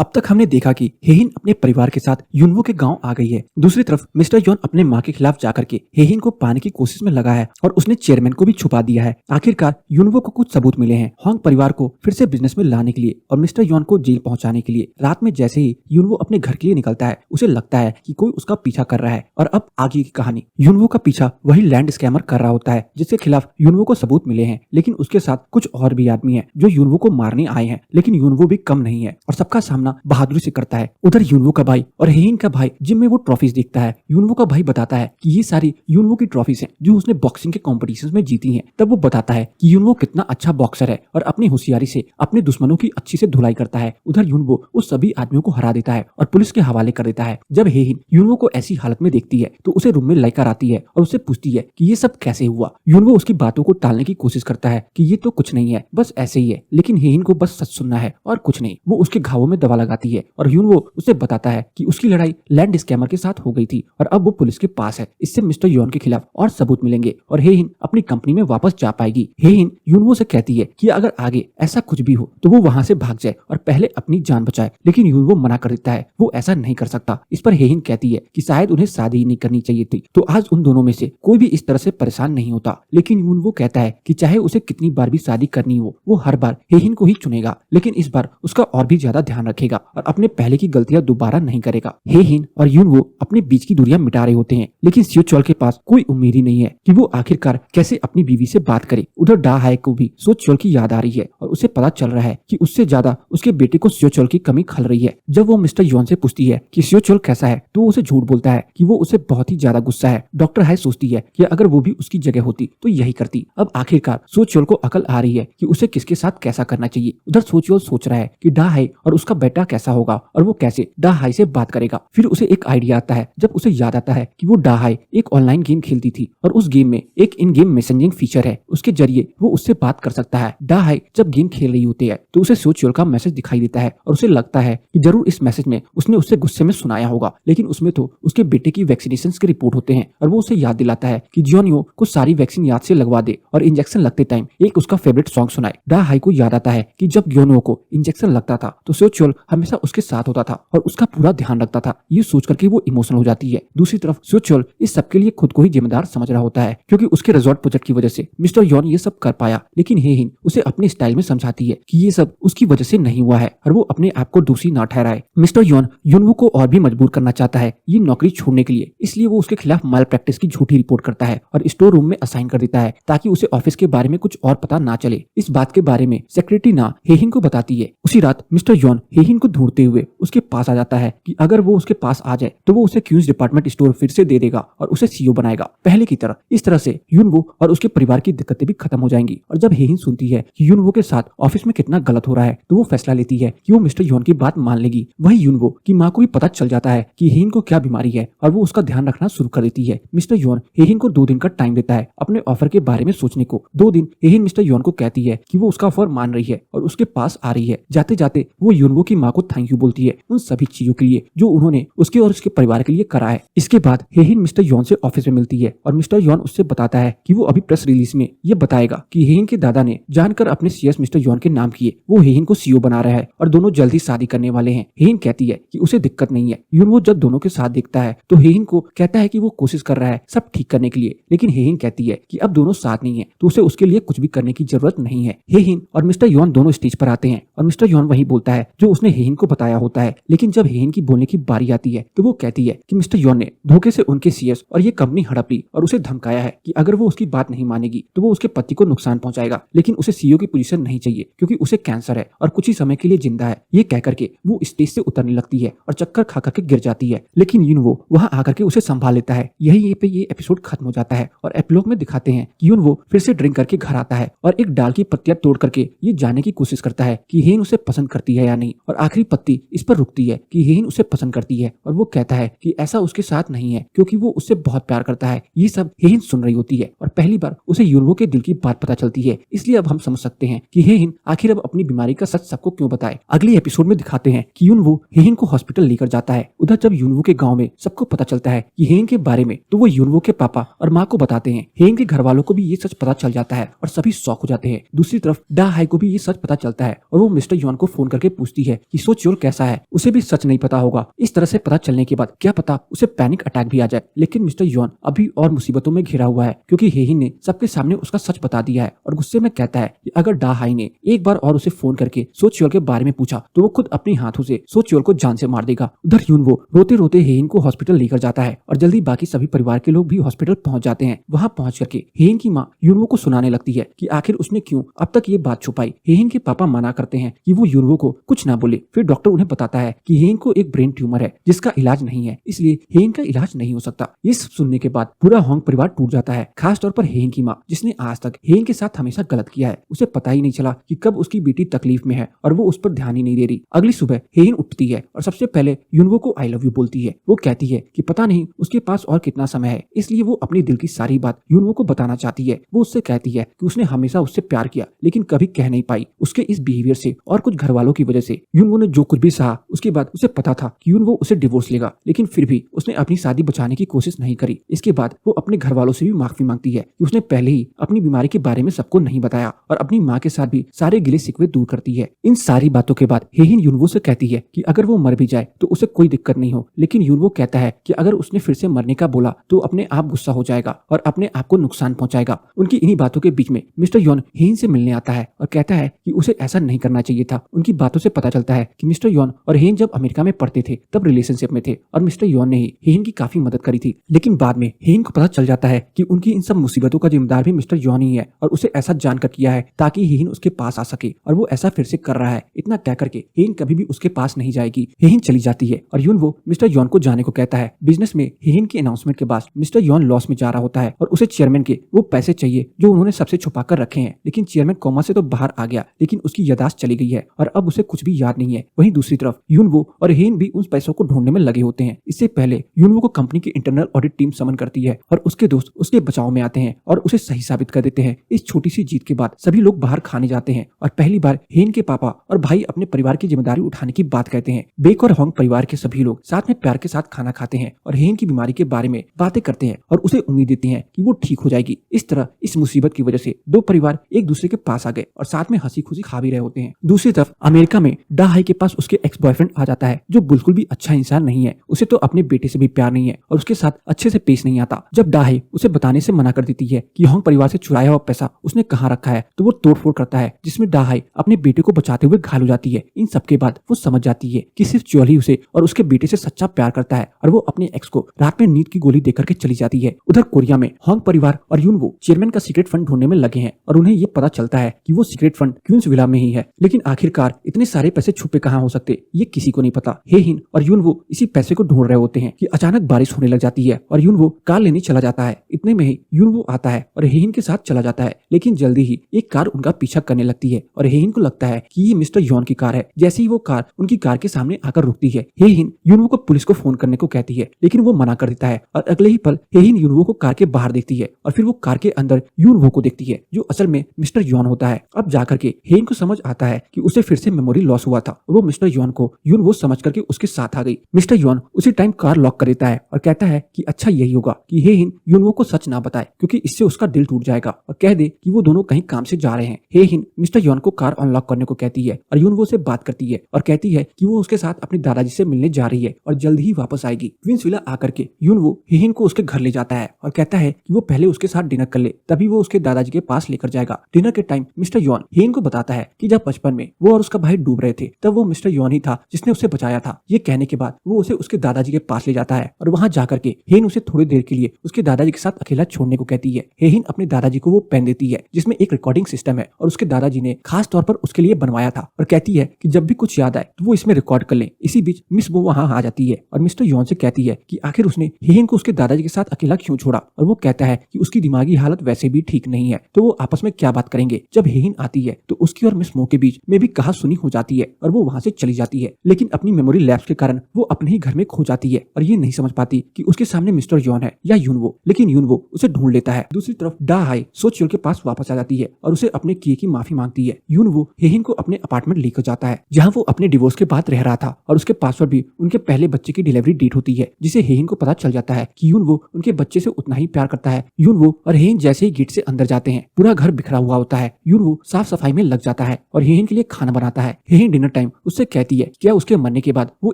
अब तक हमने देखा कि हेहिन अपने परिवार के साथ युनवो के गांव आ गई है। दूसरी तरफ मिस्टर यॉन अपने मां के खिलाफ जाकर के हेहिन को पाने की कोशिश में लगा है और उसने चेयरमैन को भी छुपा दिया है। आखिरकार युनवो को कुछ सबूत मिले हैं होंग परिवार को फिर से बिजनेस में लाने के लिए और मिस्टर यॉन को जेल पहुंचाने के लिए। रात में जैसे ही युनवो अपने घर के लिए निकलता है उसे लगता है कि कोई उसका पीछा कर रहा है। और अब आगे की कहानी, युनवो का पीछा वही लैंड स्कैमर कर रहा होता है जिसके खिलाफ युनवो को सबूत मिले हैं, लेकिन उसके साथ कुछ और भी आदमी है जो युनवो को मारने आए हैं। लेकिन युनवो भी कम नहीं है और सबका सामना बहादुरी से करता है। उधर युनवो का भाई और हेहिन का भाई जिम में वो ट्रॉफीज देखता है। युनवो का भाई बताता है कि ये सारी युनवो की ट्रॉफीज हैं जो उसने बॉक्सिंग के कॉम्पिटिशंस में जीती हैं। तब वो बताता है कि युनवो कितना अच्छा बॉक्सर है और अपनी होशियारी से अपने दुश्मनों की अच्छी से धुलाई करता है। उधर युनवो उस सभी आदमियों को हरा देता है और पुलिस के हवाले कर देता है। जब हेहिन युनवो को ऐसी हालत में देखती है तो उसे रूम में लेकर आती है और उससे पूछती है कि ये सब कैसे हुआ। युनवो उसकी बातों को टालने की कोशिश करता है कि ये तो कुछ नहीं है, बस ऐसे ही है। लेकिन हेहिन को बस सच सुनना है और कुछ नहीं। वो उसके घावों में दवा लगाती है और युनवो उसे बताता है कि उसकी लड़ाई लैंड स्कैमर के साथ हो गई थी और अब वो पुलिस के पास है। इससे मिस्टर यॉन के खिलाफ और सबूत मिलेंगे और हेहिन अपनी कंपनी में वापस जा पाएगी। हेहिन युनवो से कहती है कि अगर आगे ऐसा कुछ भी हो तो वो वहां से भाग जाए और पहले अपनी जान बचाए, लेकिन युनवो मना कर देता है, वो ऐसा नहीं कर सकता। इस पर हेहिन कहती है कि शायद उन्हें शादी ही नहीं करनी चाहिए थी, तो आज उन दोनों में से कोई भी इस तरह से परेशान नहीं होता। लेकिन युनवो कहता है कि चाहे उसे कितनी बार भी शादी करनी हो वो हर बार हेहिन को ही चुनेगा, लेकिन इस बार उसका और भी ज्यादा ध्यान रखेगा और अपने पहले की गलतियां दोबारा नहीं करेगा। हेहिन और युनवो अपने बीच की दूरियां मिटा रहे होते हैं, लेकिन सियो चोल के पास कोई उम्मीद ही नहीं है कि वो आखिरकार कैसे अपनी बीवी से बात करे। उधर डा हाय को भी सियो चोल की याद आ रही है और उसे पता चल रहा है कि उससे ज्यादा उसके बेटे को सियो चोल की कमी खल रही है। जब वो मिस्टर यॉन से पूछती है कि सियो चोल कैसा है तो उसे झूठ बोलता है कि वो उसे बहुत ही ज्यादा गुस्सा है। डॉक्टर हाय सोचती है कि अगर वो भी उसकी जगह होती तो यही करती। अब आखिरकार सियो चोल को अकल आ रही है कि उसे किसके साथ कैसा करना चाहिए। उधर सियो चोल सोच रहा है कि डा हाय और उसका बेटा कैसा होगा और वो कैसे डा हाय से बात करेगा। फिर उसे एक आइडिया आता है जब उसे याद आता है कि वो डा हाय एक ऑनलाइन गेम खेलती थी और उस गेम में एक इन गेम मैसेजिंग फीचर है, उसके जरिए वो उससे बात कर सकता है। डा हाय जब गेम खेल रही होती है तो उसे सियो चोल का मैसेज दिखाई देता है और उसे लगता है कि जरूर इस मैसेज में उसने उससे गुस्से में सुनाया होगा, लेकिन उसमें तो उसके बेटे की वैक्सीनेशन के रिपोर्ट होते हैं और वो उसे याद दिलाता है कि जियोनियो को सारी वैक्सीन याद से लगवा दे और इंजेक्शन लगते टाइम एक उसका फेवरेट सॉन्ग सुनाए। डा हाय को याद आता है कि जब जियोनियो को इंजेक्शन लगता था तो सियो चोल हमेशा उसके साथ होता था और उसका पूरा ध्यान रखता था। ये सोच करके वो इमोशनल हो जाती है। दूसरी तरफ सियो चोल इस सबके लिए खुद को ही जिम्मेदार समझ रहा होता है क्योंकि उसके रिजॉर्ट प्रोजेक्ट की वजह से मिस्टर यॉन ये सब कर पाया, लेकिन हेहिन उसे अपने स्टाइल में समझाती है कि ये सब उसकी वजह से नहीं हुआ है और वो अपने आप को दोषी ना ठहराए। मिस्टर यॉन युनवो को और भी मजबूर करना चाहता है ये नौकरी छोड़ने के लिए, इसलिए वो उसके खिलाफ माल प्रैक्टिस की झूठी रिपोर्ट करता है और स्टोर रूम में असाइन कर देता है ताकि उसे ऑफिस के बारे में कुछ और पता ना चले। इस बात के बारे में सेक्रेटरी ना हेहिन को बताती है। उसी रात मिस्टर यॉन हेहिन को ढूंढते हुए उसके पास आ जाता है कि अगर वो उसके पास आ जाए तो वो उसे क्यूज डिपार्टमेंट स्टोर फिर से दे देगा और उसे सीईओ बनाएगा पहले की तरह। इस तरह से युनवो और उसके परिवार की दिक्कतें भी खत्म हो जाएंगी। और जब हेहिन सुनती है कि युनवो के साथ ऑफिस में कितना गलत हो रहा है तो वो फैसला लेती है कि वो मिस्टर यॉन की बात मान लेगी। वहीं युनवो की माँ को भी पता चल जाता है कि हेहिन को क्या बीमारी है और वो उसका ध्यान रखना शुरू कर देती है। मिस्टर यॉन हेहिन को 2 दिन का टाइम देता है अपने ऑफर के बारे में सोचने को। 2 दिन हेहिन मिस्टर यॉन को कहती है कि वो उसका ऑफर मान रही है और उसके पास आ रही है। जाते जाते वो युनवो की माँ को थैंक यू बोलती है उन सभी चीजों के लिए जो उन्होंने उसके और उसके परिवार के लिए करा है। इसके बाद हेहिन मिस्टर यॉन से ऑफिस में मिलती है और मिस्टर यॉन उससे बताता है कि वो अभी प्रेस रिलीज में ये बताएगा कि हेहिन के दादा ने जानकर अपने सीएस मिस्टर यॉन के नाम किए। वो हेहिन को सीईओ बना रहा है और दोनों जल्दी शादी करने वाले हैं। हेहिन कहती है कि उसे दिक्कत नहीं है। युनवो जब दोनों के साथ देखता है तो हेहिन को कहता है कि वो कोशिश कर रहा है सब ठीक करने के लिए, लेकिन हेहिन कहती है कि अब दोनों साथ नहीं है तो उसे उसके लिए कुछ भी करने की जरूरत नहीं है। हेहिन और मिस्टर यॉन दोनों स्टेज पर आते हैं और मिस्टर यॉन वही बोलता है जो उसने हेहिन को बताया होता है, लेकिन जब हेहिन की बोलने की बारी आती है तो वो कहती है कि मिस्टर यॉन ने धोखे से उनके सीएस और ये कंपनी हड़प ली और उसे धमकाया है कि अगर वो उसकी बात नहीं मानेगी तो वो उसके पति को नुकसान पहुंचाएगा, लेकिन उसे सीईओ की पोजीशन नहीं चाहिए क्योंकि उसे कैंसर है और कुछ ही समय के लिए जिंदा है। ये कह करके वो स्टेज से उतरने लगती है और चक्कर खा करके गिर जाती है, लेकिन युनवो वहां आकर के उसे संभाल लेता है। यही पे ये एपिसोड खत्म हो जाता है और एपिलॉग में दिखाते हैं कि युनवो फिर से ड्रिंक करके घर आता है और एक डाल की पत्तियां तोड़ करके ये जानने की कोशिश करता है कि हेहिन उसे पसंद करती है या नहीं, और आखिरी पत्ती इस पर रुकती है कि हेहिन उसे पसंद करती है और वो कहता है कि ऐसा उसके साथ नहीं है क्योंकि वो उससे बहुत प्यार करता है। ये सब हेहिन सुन रही होती है और पहली बार उसे युनवो के दिल की बात पता चलती है, इसलिए अब हम समझ सकते हैं कि हेहिन आखिर अब अपनी बीमारी का सच सबको क्यों बताए। अगले एपिसोड में दिखाते हैं कि युनवो हेहिन को हॉस्पिटल लेकर जाता है। उधर जब युनवो के गांव में सबको पता चलता है कि हेहिन के बारे में तो वो युनवो के पापा और माँ को बताते हैं। हेहिन के घर वालों को भी ये सच पता चल जाता है और सभी शॉक हो जाते हैं। दूसरी तरफ डा हाय को भी ये सच पता चलता है और वो मिस्टर यॉन को फोन करके पूछती है कि सो च्योल कैसा है, उसे भी सच नहीं पता होगा। इस तरह से पता चलने के बाद क्या पता उसे पैनिक अटैक भी आ जाए। लेकिन मिस्टर यॉन अभी और मुसीबतों में घिरा हुआ है क्योंकि हेहिन ने सबके सामने उसका सच बता दिया है और गुस्से में कहता है कि अगर डा हाई ने एक बार और उसे फोन करके सो च्योल के बारे में पूछा तो वो खुद अपने हाथों से सो च्योल को जान से मार देगा। उधर यूनवो रोते रोते हेहिन को हॉस्पिटल लेकर जाता है और जल्दी बाकी सभी परिवार के लोग भी हॉस्पिटल पहुंच जाते हैं। वहां पहुंच करके हेहिन की माँ यूनवो को सुनाने लगती है कि आखिर उसने क्यों अब तक ये बात छुपाई। हेहिन के पापा मना करते हैं कि वो यूनवो को कुछ ना बोले। फिर डॉक्टर उन्हें बताता है कि हेहिन को एक ब्रेन ट्यूमर है जिसका इलाज नहीं है, इसलिए हेहिन का इलाज नहीं हो सकता। ये सब सुनने के बाद पूरा होंग परिवार टूट जाता है, खास तौर पर हेहिन की माँ जिसने आज तक हेहिन के साथ हमेशा गलत किया है। उसे पता ही नहीं चला कि कब उसकी बेटी तकलीफ में है और वो उस पर ध्यान ही नहीं दे रही। अगली सुबह हेहिन उठती है और सबसे पहले यूनवो को आई लव यू बोलती है। वो कहती है कि पता नहीं उसके पास और कितना समय है, इसलिए वो अपने दिल की सारी बात यूनवो को बताना चाहती है। वो उससे कहती है कि उसने हमेशा उससे प्यार किया लेकिन कभी कह नहीं पाई। उसके इस बिहेवियर से और कुछ घर वालों की वजह से यूनवो ने जो कुछ भी सहा उसके बाद उसे पता था कि यूनवो उसे डिवोर्स लेगा, लेकिन फिर भी उसने अपनी शादी बचाने की कोशिश नहीं करी। इसके बाद वो अपने घर वालों से भी माफी मांगती है कि उसने पहले ही अपनी बीमारी के बारे में सबको नहीं बताया और अपनी माँ के साथ भी सारे गिले शिकवे दूर करती है। इन सारी बातों के बाद हेहिन यूनवो से कहती है कि अगर वो मर भी जाए तो उसे कोई दिक्कत नहीं हो, लेकिन यूनवो कहता है कि अगर उसने फिर से मरने का बोला तो अपने आप गुस्सा हो जाएगा और अपने आप को नुकसान पहुंचाएगा। उनकी इन्हीं बातों के बीच में मिस्टर यॉन हेहिन से मिलने आता है और कहता है कि उसे ऐसा नहीं करना चाहिए था। उनकी बातों से पता चलता है कि मिस्टर यॉन और हेहिन जब अमेरिका में पढ़ते थे तब रिलेशनशिप में थे और मिस्टर यॉन ने ही हेहिन की काफी मदद करी थी। लेकिन बाद में हेहिन को पता चल जाता है कि उनकी इन सब मुसीबतों का जिम्मेदार भी मिस्टर यॉन ही है और उसे ऐसा जानकर किया है ताकि हेहिन उसके पास आ सके, और वो ऐसा फिर से कर रहा है। इतना तय करके हेहिन कभी भी उसके पास नहीं जाएगी। हेहिन चली जाती है और यूनवो मिस्टर यॉन को जाने को कहता है। बिजनेस में हेहिन के अनाउंसमेंट के बाद मिस्टर यॉन लॉस में जा रहा होता है और उसे चेयरमैन के वो पैसे चाहिए जो उन्होंने सबसे छुपा कर रखे हैं। लेकिन चेयरमैन कोमा से तो बाहर आ गया, लेकिन उसकी यादाश्त चली गई है और अब उसे कुछ भी याद नहीं है। वहीं दूसरी तरफ यूनवो और हेहिन भी उन पैसों को ढूंढने में लगे होते हैं। इससे पहले यूनवो को कंपनी की इंटरनल ऑडिट टीम समन करती है और उसके दोस्त उसके बचाव में आते हैं और उसे सही साबित कर देते हैं। इस छोटी सी जीत के बाद सभी लोग बाहर खाने जाते हैं और पहली बार हेहिन के पापा और भाई अपने परिवार की जिम्मेदारी उठाने की बात कहते हैं। बेक और होंग परिवार के सभी लोग साथ में प्यार के साथ खाना खाते हैं और हेहिन की बीमारी के बारे में बातें करते हैं और उसे उम्मीद देते हैं कि वो ठीक हो जाएगी। इस तरह इस मुसीबत की वजह से दो परिवार एक दूसरे के पास आ गए और साथ में हंसी खुशी खा भी रहे होते हैं। दूसरी तरफ अमेरिका में डा हाई के पास उसके एक्स बॉयफ्रेंड आ जाता है जो बिल्कुल भी अच्छा इंसान नहीं है। उसे तो अपने बेटे से भी प्यार नहीं है और उसके साथ अच्छे से पेश नहीं आता। जब डा हाई उसे बताने से मना कर देती है कि होंग परिवार से चुराया हुआ पैसा उसने कहाँ रखा है तो वो तोड़फोड़ करता है, जिसमें डा हाई अपने बेटे को बचाते हुए घायल हो जाती है। इन सबके बाद वो समझ जाती है कि सिर्फ च्योल ही उसे और उसके बेटे से सच्चा प्यार करता है और वो अपने एक्स को रात में नींद की गोली देकर के चली जाती है। उधर कोरिया में होंग परिवार और यूनवो चेयरमैन का सीक्रेट फंड ढूंढने में लगे हैं और उन्हें ये पता चलता है कि वो सीक्रेट फंड क्वींस विला में ही है। लेकिन आखिरकार इतने सारे पैसे छुपे कहाँ हो सकते ये किसी को नहीं पता। हेहिन और यूनवो इसी पैसे को ढूंढ रहे होते हैं कि अचानक बारिश होने लग जाती है और यूनवो कार लेने चला जाता है। इतने में ही यूनवो आता है और हेहिन के साथ चला जाता है, लेकिन जल्दी ही एक कार उनका पीछा करने लगती है और हेहिन को लगता है कि ये मिस्टर यॉन की कार है। जैसे ही वो कार उनकी कार के सामने आकर रुकती है, हेहिन यूनवो को पुलिस को फोन करने को कहती है, लेकिन वो मना कर देता है और अगले ही पल हेहिन यूनवो को कार के बाहर देखती है और फिर वो कार के अंदर यूनवो को देखती है जो असल में मिस्टर यॉन होता है। अब जाकर के हेहिन को समझ आता है कि उसे फिर से मेमोरी लॉस हुआ था और वो मिस्टर यॉन को यूनवो समझ करके उसके साथ आ गई। मिस्टर यॉन उसी टाइम कार लॉक कर देता है और कहता है कि अच्छा यही होगा कि हेहिन यूनवो को सच ना बताए क्योंकि इससे उसका दिल टूट जाएगा, और कह दे कि वो दोनों कहीं काम से जा रहे हैं। हेहिन मिस्टर यॉन को कार अनलॉक करने को कहती है और यूनवो से बात करती है और कहती है कि वो उसके साथ अपने दादाजी से मिलने जा रही है और जल्द ही वापस आएगी। क्वींस विला आकर के यूनवो हेहिन को उसके घर ले जाता है और कहता है कि वो पहले उसके साथ डिनर कर ले, तभी वो उसके दादाजी के पास लेकर जाएगा। डिनर के टाइम मिस्टर यॉन हेहिन को बताता है कि जब बचपन में वो और उसका भाई डूब रहे थे तब वो मिस्टर यॉन ही था जिसने उसे बचाया था। ये कहने के बाद वो उसे उसके दादाजी के पास ले जाता है और वहाँ जाकर के हेहिन उसे थोड़ी देर के लिए उसके दादाजी के साथ अकेला छोड़ने को कहती है। हेहिन अपने दादाजी को वो पेन देती है जिसमें एक रिकॉर्डिंग सिस्टम है और उसके दादाजी ने खास तौर पर उसके लिए बनवाया था, और कहती है कि जब भी कुछ याद आए तो वो इसमें रिकॉर्ड कर ले। इसी बीच मिस वो वहाँ आ जाती है और मिस्टर यॉन से कहती है कि आखिर उसने हेहिन को उसके दादाजी के साथ अकेला क्यों छोड़ा, और वो कहता है कि उसकी दिमागी हालत वैसे भी ठीक नहीं है तो वो आपस में क्या बात करेंगे। जब हेहिन आती है तो उसकी और मिस मो के बीच में भी कहा सुनी हो जाती है और वो वहाँ से चली जाती है, लेकिन अपनी मेमोरी लैप्स के कारण वो अपने ही घर में खो जाती है और ये नहीं समझ पाती कि उसके सामने मिस्टर यॉन है या यूनवो, लेकिन यूनवो उसे ढूंढ लेता है। दूसरी तरफ डा हाई सो च्योल के पास वापस आ जाती है और उसे अपने किए की माफी मांगती है। यूनवो हेहिन को अपने अपार्टमेंट लेकर जाता है जहाँ वो अपने डिवोर्स के बाद रह रहा था और उसके पास पर भी उनके पहले बच्चे की डिलीवरी डेट होती है, जिसे हेहिन को पता चल जाता है कि यूनवो उनके बच्चे से उतना ही प्यार करता है। यूनवो और हेहिन जैसे ही गेट से अंदर जाते हैं पूरा घर बिखरा हुआ होता है। यूनवो साफ सफाई में लग जाता है और हेहिन के लिए खाना बनाता है। हेहिन डिनर टाइम उससे कहती है क्या उसके मरने के बाद वो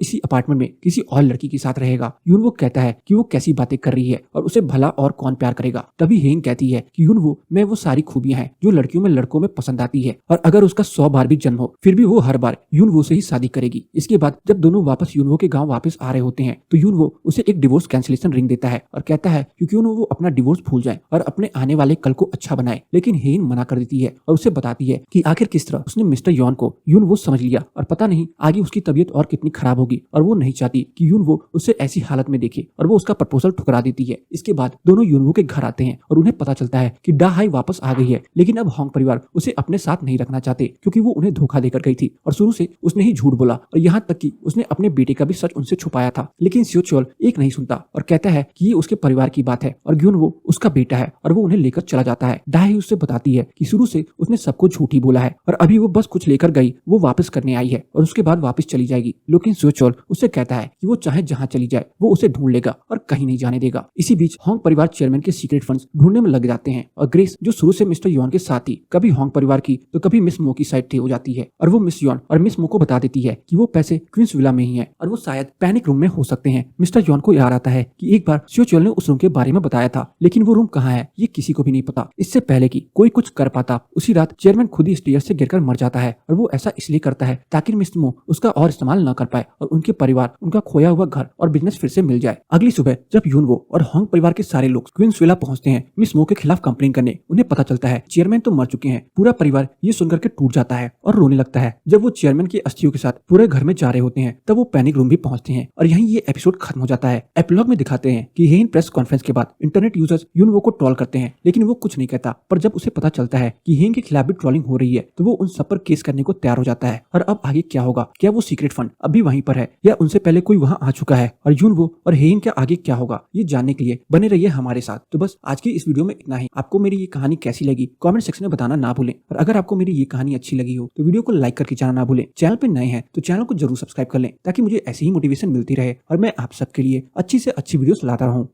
इसी अपार्टमेंट में किसी और लड़की के साथ रहेगा। यूनवो कहता है कि वो कैसी बातें कर रही है और उसे भला और कौन प्यार करेगा। तभी हेन कहती है कि यूनवो में वो सारी खूबियां हैं जो लड़कियों में लड़कों में पसंद आती है और अगर उसका 100 बार भी जन्म हो फिर भी वो हर बार यूनवो से ही शादी करेगी। इसके बाद जब दोनों वापस यूनवो के गाँव वापस आ रहे होते हैं तो यूनवो उसे एक डिवोर्स कैंसिलेशन रिंग देता है और कहता है क्योंकि वो अपना डिवोर्स भूल जाए और अपने आने वाले कल को अच्छा बनाए। लेकिन हेन मना कर देती है और उसे बताती है कि आखिर किस तरह उसने मिस्टर यॉन को यूनवो समझ लिया और पता नहीं आगे उसकी तबीयत और कितनी खराब होगी और वो नहीं चाहती कि यूनवो उसे ऐसी हालत में देखे और वो उसका प्रपोजल ठुकरा देती है। इसके बाद दोनों यूनवो के घर आते हैं और उन्हें पता चलता है कि डा हाई वापस आ गई है, लेकिन अब होंग परिवार उसे अपने साथ नहीं रखना चाहते क्योंकि वो उन्हें धोखा देकर गई थी और शुरू से उसने ही झूठ बोला और यहाँ तक कि उसने अपने बेटे का भी सच उनसे छुपाया था। लेकिन सियो चोल एक नहीं सुनता और कहता है कि ये उसके परिवार की बात है और यूनवो उसका बेटा है और वो उन्हें लेकर चला जाता है। डा हाई उससे बताती है कि शुरू से उसने सबको झूठ ही बोला है और अभी वो बस कुछ लेकर गई, वो वापस करने आई है और उसके बाद वापस चली जाएगी। लेकिन सियो चोल उससे कहता है कि वो चाहे जहाँ चली जाए वो उसे ढूंढ लेगा और कहीं नहीं जाने देगा। इसी बीच होंग परिवार चेयरमैन के सीक्रेट फंड्स ढूंढने में लग जाते हैं और ग्रेस जो शुरू से मिस्टर यॉन के साथ थी कभी होंग परिवार की तो कभी मिस मो की साइड थी हो जाती है और वो मिस यॉन और मिस मो को बता देती है कि वो पैसे क्वींस विला में ही है और वो शायद पैनिक रूम में हो सकते हैं। मिस्टर यॉन को याद आता है कि एक बार सियो चोल ने उस रूम के बारे में बताया था, लेकिन वो रूम कहाँ है ये किसी को भी नहीं पता। इससे पहले कि कोई कुछ कर पाता उसी रात चेयरमैन खुद ही स्टेयर से गिरकर मर जाता है और वो ऐसा इसलिए करता है ताकि मिस मो उसका और इस्तेमाल न कर पाए और उनके परिवार उनका खोया हुआ घर और बिजनेस फिर से मिल जाए। अगली सुबह जब यूनवो और होंग परिवार के सारे लोग क्वींस विला पहुंचते हैं मिस मो के खिलाफ कंप्लेन करने, उन्हें पता चलता है चेयरमैन तो मर चुके हैं। पूरा परिवार ये सुनकर के टूट जाता है और रोने लगता है। जब वो चेयरमैन की अस्थियों के साथ पूरे घर में जा रहे होते हैं तब वो पैनिक रूम भी पहुंचते हैं और यहीं ये एपिसोड खत्म हो जाता है। एपिलॉग में दिखाते हैं कि हेन प्रेस कॉन्फ्रेंस के बाद इंटरनेट यूजर्स यूनवो को ट्रोल करते हैं, लेकिन वो कुछ नहीं कहता। पर जब उसे पता चलता है कि हेन के खिलाफ भी ट्रोलिंग हो रही है तो वो उन सब पर केस करने को तैयार हो जाता है। और अब आगे क्या होगा, क्या वो सीक्रेट फंड अभी वहीं पर है या उनसे पहले कोई वहां आ चुका है और यूनवो और हेन का आगे क्या होगा, ये जानने के लिए बने रहिए हमारे साथ। तो बस आज की इस वीडियो में इतना ही। आपको मेरी ये कहानी कैसी लगी कमेंट सेक्शन में बताना ना भूलें और अगर आपको मेरी ये कहानी अच्छी लगी हो तो वीडियो को लाइक करके जाना ना भूलें। चैनल पे नए हैं तो चैनल को जरूर सब्सक्राइब कर लें ताकि मुझे ऐसी ही मोटिवेशन मिलती रहे और मैं आप सबके लिए अच्छी से अच्छी वीडियोस लाता रहूं।